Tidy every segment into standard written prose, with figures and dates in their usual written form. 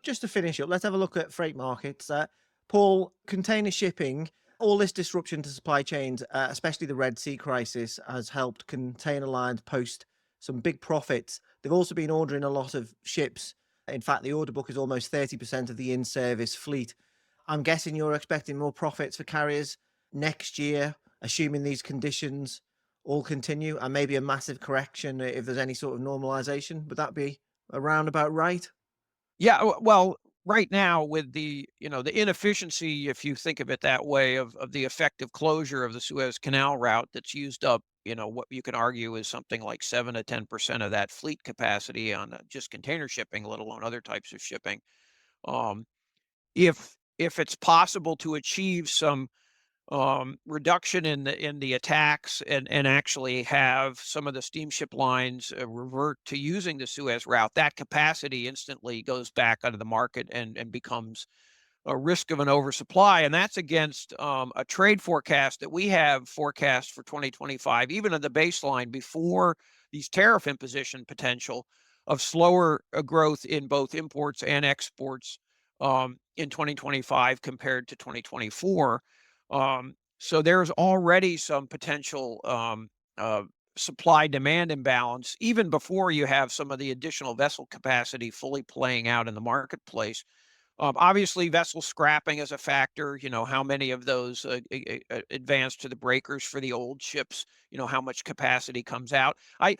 just to finish up, let's have a look at freight markets. Paul, container shipping, all this disruption to supply chains, especially the Red Sea crisis, has helped container lines post some big profits. They've also been ordering a lot of ships. In fact, the order book is almost 30% of the in service fleet. I'm guessing you're expecting more profits for carriers next year, assuming these conditions all continue, and maybe a massive correction if there's any sort of normalization. Would that be around about right? Yeah, well, right now with the inefficiency, if you think of it that way, of the effective closure of the Suez Canal route that's used up, what you can argue is something like 7 to 10% of that fleet capacity on just container shipping, let alone other types of shipping. Um, if it's possible to achieve some reduction in the attacks and actually have some of the steamship lines revert to using the Suez route, that capacity instantly goes back out of the market and becomes a risk of an oversupply. And that's against a trade forecast that we have forecast for 2025, even in the baseline before these tariff imposition potential of slower growth in both imports and exports in 2025 compared to 2024. So there's already some potential supply demand imbalance, even before you have some of the additional vessel capacity fully playing out in the marketplace. Obviously, vessel scrapping is a factor. How many of those advance to the breakers for the old ships? How much capacity comes out? I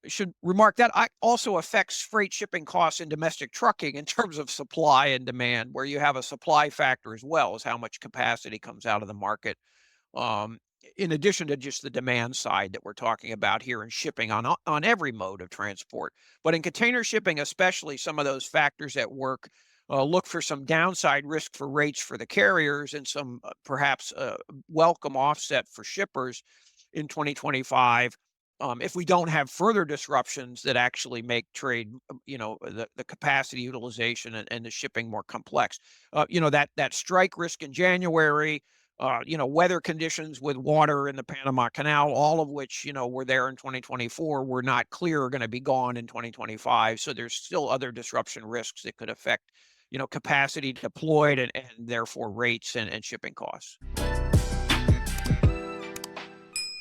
should remark that I also affects freight shipping costs in domestic trucking in terms of supply and demand, where you have a supply factor as well as how much capacity comes out of the market. Um, in addition to just the demand side that we're talking about here in shipping on every mode of transport, but in container shipping, especially some of those factors at work. Look for some downside risk for rates for the carriers and some perhaps welcome offset for shippers in 2025 if we don't have further disruptions that actually make trade, the capacity utilization and the shipping more complex. That strike risk in January, weather conditions with water in the Panama Canal, all of which, were there in 2024, were not clear are going to be gone in 2025. So there's still other disruption risks that could affect, capacity deployed and therefore rates and shipping costs.